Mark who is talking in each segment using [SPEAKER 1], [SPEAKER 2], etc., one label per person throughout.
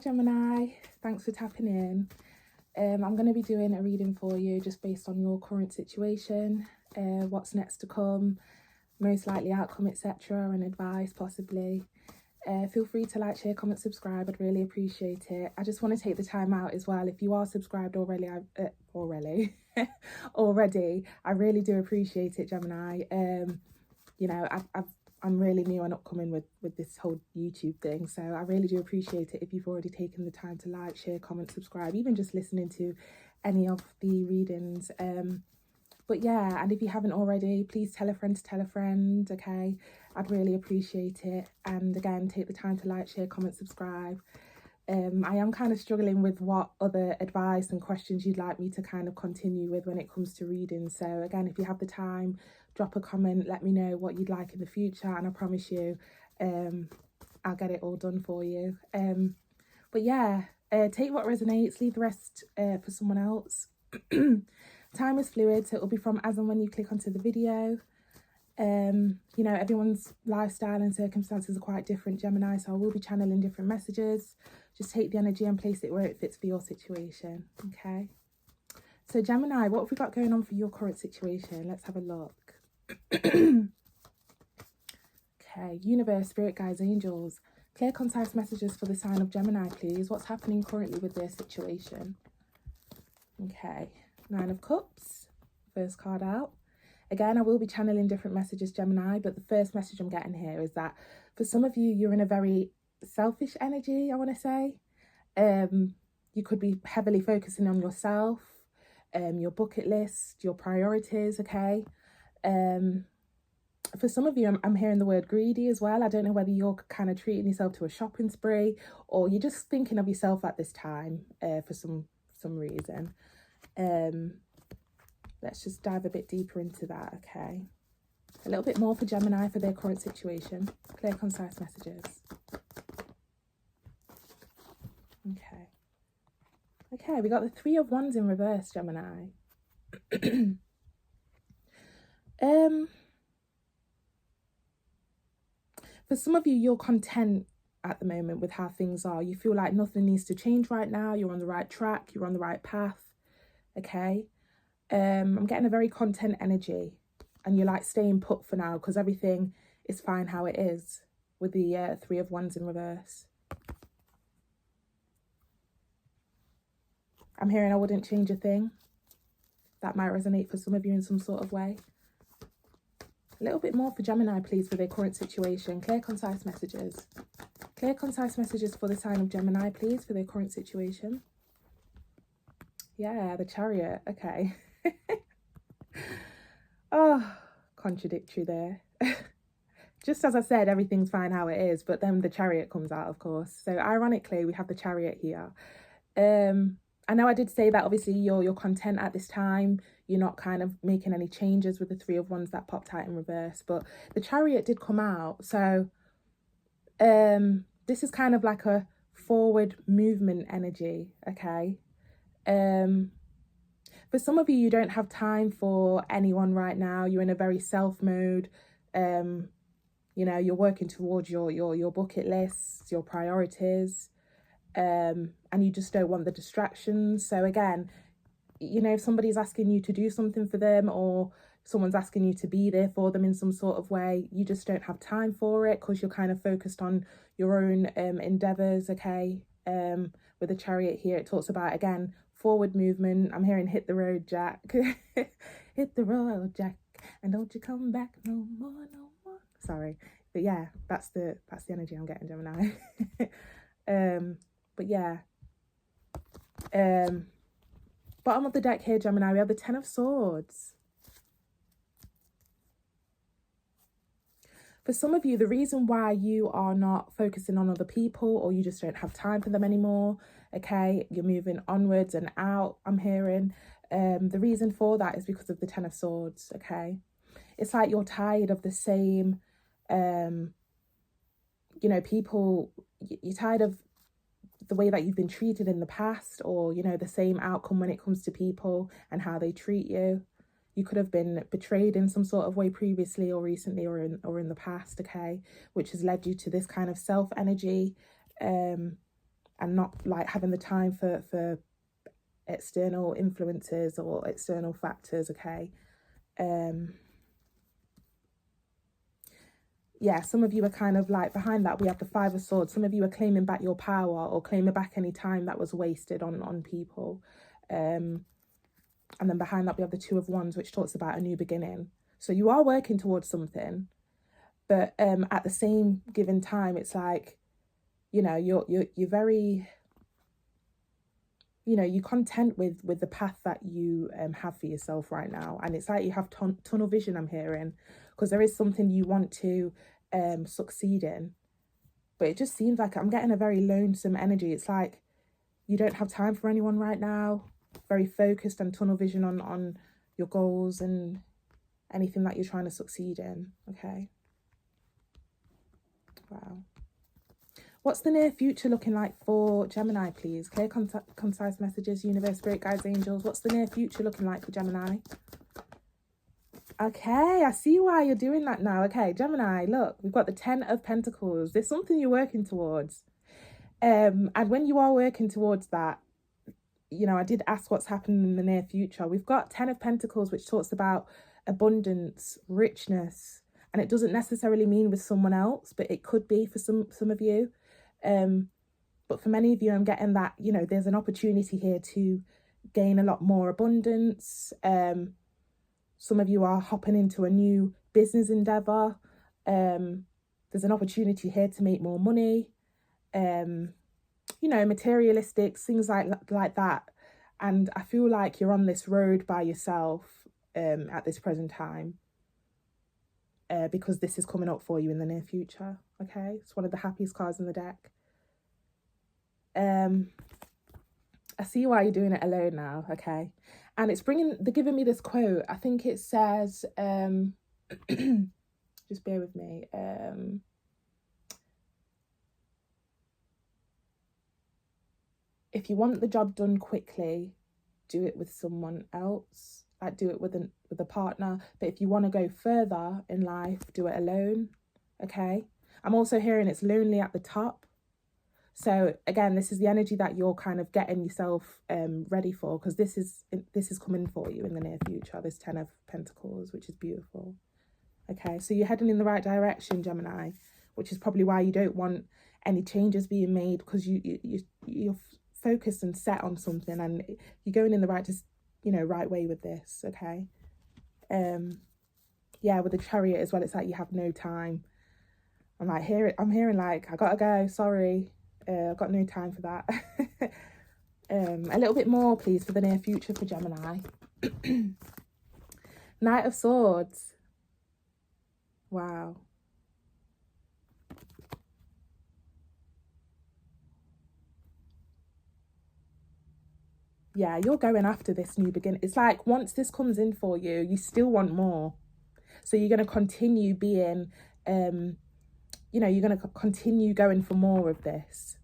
[SPEAKER 1] Gemini, thanks for tapping in. I'm going to be doing a reading for you just based on your current situation, what's next to come, most likely outcome, etc., and advice possibly. Feel free to like, share, comment, subscribe. I'd really appreciate it. I just want to take the time out as well. If you are subscribed already, already, I really do appreciate it, Gemini. You know, I'm really new and upcoming with this whole YouTube thing, so I really do appreciate it if you've already taken the time to like, share, comment, subscribe, even just listening to any of the readings. But yeah, and if you haven't already, please tell a friend to tell a friend, okay? I'd really appreciate it. And again, take the time to like, share, comment, subscribe. I am kind of struggling with what other advice and questions you'd like me to kind of continue with when it comes to reading. So again, if you have the time, drop a comment, let me know what you'd like in the future, and I promise you I'll get it all done for you. But yeah, take what resonates, leave the rest for someone else. Time is fluid, so it'll be from as and when you click onto the video. You know, everyone's lifestyle and circumstances are quite different, Gemini, so I will be channeling different messages. Just take the energy and place it where it fits for your situation, okay? So Gemini, what have we got going on for your current situation? Let's have a look. Okay, universe, spirit guides, angels, clear, concise messages for the sign of Gemini, please. What's happening currently with their situation? Okay, 9 of Cups, first card out. Again, I will be channeling different messages, Gemini, but the first message I'm getting here is that for some of you, you're in a very selfish energy, I want to say. You could be heavily focusing on yourself, your bucket list, your priorities, okay? For some of you, I'm hearing the word greedy as well. I don't know whether you're kind of treating yourself to a shopping spree or you're just thinking of yourself at this time for some reason. Let's just dive a bit deeper into that, okay? A little bit more for Gemini for their current situation. Clear, concise messages. Okay. Okay, we got the 3 of Wands in reverse, Gemini. For some of you, you're content at the moment with how things are. You feel like nothing needs to change right now. You're on the right track. You're on the right path, okay? I'm getting a very content energy, and you're like staying put for now because everything is fine how it is with the 3 of Wands in reverse. I'm hearing I wouldn't change a thing. That might resonate for some of you in some sort of way. A little bit more for Gemini, please, for their current situation. Clear, concise messages. Clear, concise messages for the sign of Gemini, please, for their current situation. Yeah, the Chariot. Okay. Oh, contradictory there. Just as I said, everything's fine how it is, but then the Chariot comes out, of course. So ironically, we have the Chariot here. I know I did say that obviously you're content at this time. You're not kind of making any changes with the 3 of Wands that popped out in reverse, but the Chariot did come out. So this is kind of like a forward movement energy, okay? For some of you, you don't have time for anyone right now. You're in a very self mode. You know, you're working towards your bucket lists, your priorities, and you just don't want the distractions. So again, you know, if somebody's asking you to do something for them or someone's asking you to be there for them in some sort of way, you just don't have time for it because you're kind of focused on your own endeavors, okay? With the Chariot here, it talks about, again, forward movement. I'm hearing hit the road, Jack. Hit the road, Jack, and don't you come back no more, no more. Sorry, but yeah, that's the energy I'm getting, Gemini. But yeah, bottom of the deck here, Gemini, we have the 10 of Swords. For some of you, the reason why you are not focusing on other people or you just don't have time for them anymore, okay, you're moving onwards and out, I'm hearing. The reason for that is because of the 10 of Swords, okay? It's like you're tired of the same, you know, people, you're tired of the way that you've been treated in the past, or, you know, the same outcome when it comes to people and how they treat you. You could have been betrayed in some sort of way previously or recently or in the past, okay, which has led you to this kind of self energy. and not like having the time for external influences or external factors, okay? Yeah, some of you are kind of like, behind that we have the Five of Swords. Some of you are claiming back your power or claiming back any time that was wasted on people. And then behind that we have the Two of Wands, which talks about a new beginning. So you are working towards something, but at the same given time, it's like, you know, you're very, you know, you're content with the path that you have for yourself right now. And it's like you have tunnel vision, I'm hearing, because there is something you want to succeed in. But it just seems like I'm getting a very lonesome energy. It's like you don't have time for anyone right now. Very focused and tunnel vision on your goals and anything that you're trying to succeed in. Okay. Wow. What's the near future looking like for Gemini, please? Clear, concise messages, universe, spirit guides, angels. What's the near future looking like for Gemini? Okay, I see why you're doing that now. Okay, Gemini, look, we've got the 10 of Pentacles. There's something you're working towards. And when you are working towards that, you know, I did ask what's happening in the near future. We've got 10 of Pentacles, which talks about abundance, richness, and it doesn't necessarily mean with someone else, but it could be for some of you. But for many of you, I'm getting that, you know, there's an opportunity here to gain a lot more abundance. Some of you are hopping into a new business endeavor. There's an opportunity here to make more money. You know, materialistic things like that. And I feel like you're on this road by yourself at this present time, because this is coming up for you in the near future. Okay, it's one of the happiest cards in the deck. I see why you're doing it alone now. Okay, and they're giving me this quote. I think it says, just bear with me. If you want the job done quickly, do it with someone else. Like, do it with a partner. But if you want to go further in life, do it alone. Okay. I'm also hearing it's lonely at the top. So again, this is the energy that you're kind of getting yourself ready for, because this is coming for you in the near future. This 10 of Pentacles, which is beautiful. Okay, so you're heading in the right direction, Gemini, which is probably why you don't want any changes being made, because you're focused and set on something, and you're going in the right way with this. Okay. Yeah, with the Chariot as well, it's like you have no time. I'm hearing like, I gotta go, sorry, I've got no time for that. A little bit more, please, for the near future for Gemini. Knight of Swords. Wow. Yeah, you're going after this new beginning. It's like once this comes in for you, you still want more. So you're going to continue being, you know, you're going to continue going for more of this,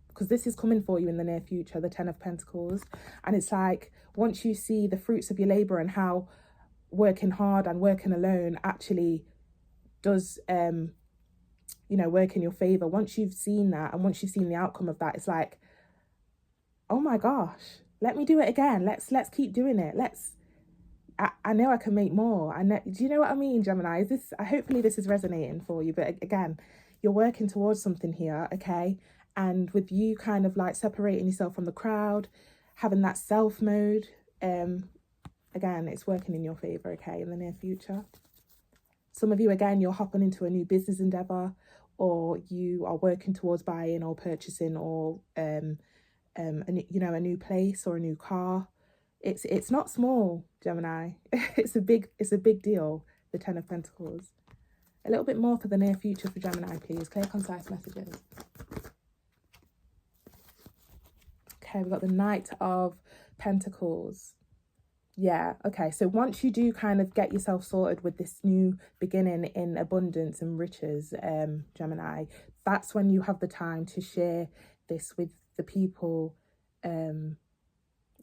[SPEAKER 1] because this is coming for you in the near future, the 10 of Pentacles. And it's like, once you see the fruits of your labor and how working hard and working alone actually does, you know, work in your favor. Once you've seen that, and once you've seen the outcome of that, it's like, oh my gosh, let me do it again. Let's keep doing it. I know I can make more. I know, do you know what I mean, Gemini? Hopefully this is resonating for you. But again, you're working towards something here, okay? And with you kind of like separating yourself from the crowd, having that self mode, again, it's working in your favor, okay, in the near future. Some of you, again, you're hopping into a new business endeavor, or you are working towards buying or purchasing, or you know, a new place or a new car. It's not small, Gemini. It's a big deal, the 10 of Pentacles. A little bit more for the near future for Gemini, please. Clear, concise messages. Okay, we've got the Knight of Pentacles. Yeah, okay. So once you do kind of get yourself sorted with this new beginning in abundance and riches, Gemini, that's when you have the time to share this with the people,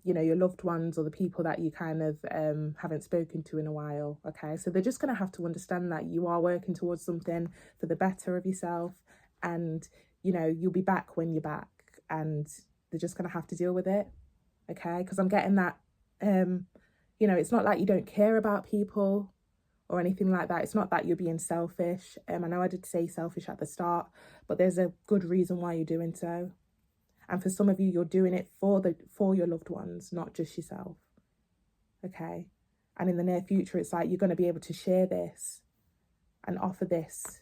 [SPEAKER 1] you know, your loved ones, or the people that you kind of haven't spoken to in a while. Okay, so they're just going to have to understand that you are working towards something for the better of yourself, and you know, you'll be back when you're back. and they're just going to have to deal with it, okay? Because I'm getting that, you know, it's not like you don't care about people or anything like that. It's not that you're being selfish. I know I did say selfish at the start, but there's a good reason why you're doing so. And for some of you, you're doing it for your loved ones, not just yourself, okay? And in the near future, it's like you're going to be able to share this and offer this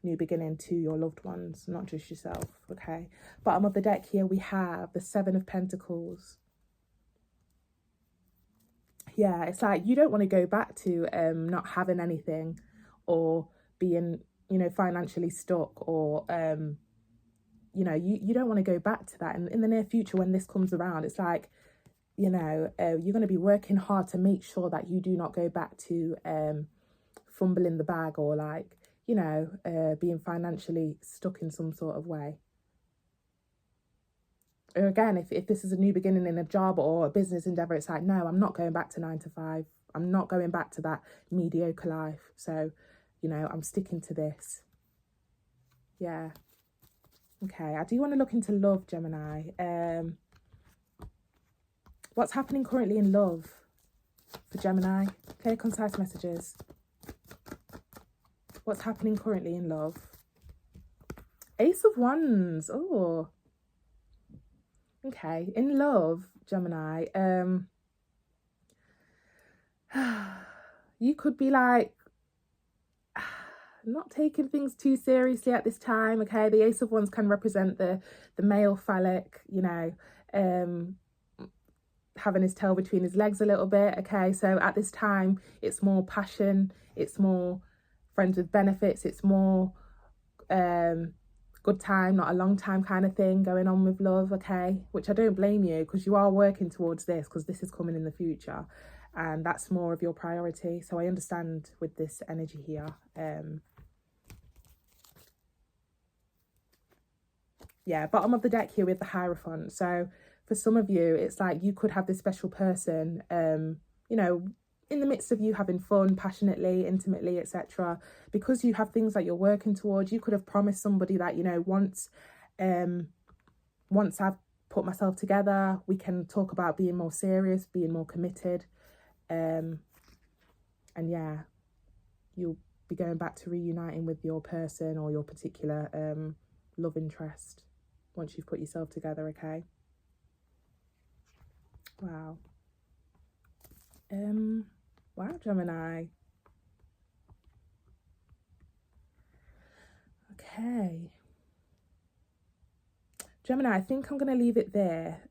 [SPEAKER 1] new beginning to your loved ones, not just yourself, okay? Bottom of the deck here, we have the Seven of Pentacles. Yeah, it's like you don't want to go back to not having anything, or being, you know, financially stuck, or you know, you don't want to go back to that. And in the near future, when this comes around, it's like, you know, you're going to be working hard to make sure that you do not go back to fumbling the bag, or like, you know, being financially stuck in some sort of way. Or again, if this is a new beginning in a job or a business endeavour, it's like, no, I'm not going back to 9 to 5. I'm not going back to that mediocre life. So, you know, I'm sticking to this. Yeah. Okay, I do want to look into love, Gemini. What's happening currently in love for Gemini? Clear, concise messages. What's happening currently in love? Ace of Wands. Oh. Okay, in love, Gemini, you could be like not taking things too seriously at this time, okay? The Ace of Wands can represent the male phallic, you know, having his tail between his legs a little bit, okay? So at this time, it's more passion, it's more friends with benefits, it's more good time, not a long time kind of thing going on with love, okay? Which I don't blame you, because you are working towards this, because this is coming in the future, and that's more of your priority. So I understand with this energy here. Yeah, bottom of the deck here with the Hierophant. So for some of you, it's like you could have this special person, you know, in the midst of you having fun, passionately, intimately, etc. Because you have things that you're working towards, you could have promised somebody that, you know, once I've put myself together, we can talk about being more serious, being more committed. And yeah, you'll be going back to reuniting with your person or your particular love interest once you've put yourself together, okay? Wow. Wow, Gemini. Okay. Gemini, I think I'm going to leave it there.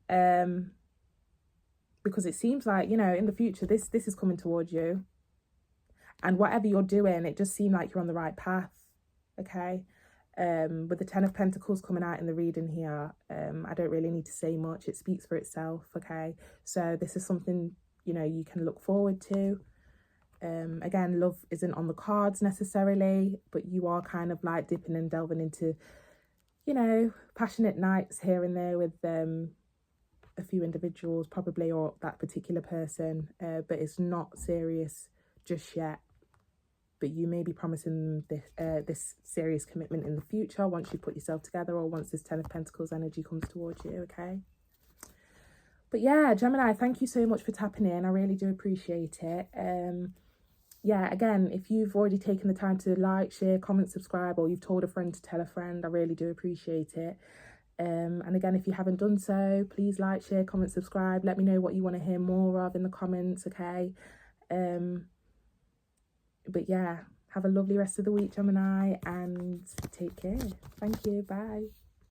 [SPEAKER 1] Because it seems like, you know, in the future, this is coming towards you. And whatever you're doing, it just seems like you're on the right path, okay? With the Ten of Pentacles coming out in the reading here, I don't really need to say much. It speaks for itself, okay? So this is something, you know, you can look forward to. Again, love isn't on the cards necessarily, but you are kind of like dipping and delving into, you know, passionate nights here and there with a few individuals probably, or that particular person, but it's not serious just yet. But you may be promising this serious commitment in the future once you put yourself together, or once this Ten of Pentacles energy comes towards you, okay? But yeah, Gemini, thank you so much for tapping in. I really do appreciate it. Yeah, again, if you've already taken the time to like, share, comment, subscribe, or you've told a friend to tell a friend, I really do appreciate it. And again, if you haven't done so, please like, share, comment, subscribe. Let me know what you want to hear more of in the comments, okay? But yeah, have a lovely rest of the week, Gemini, and take care. Thank you. Bye.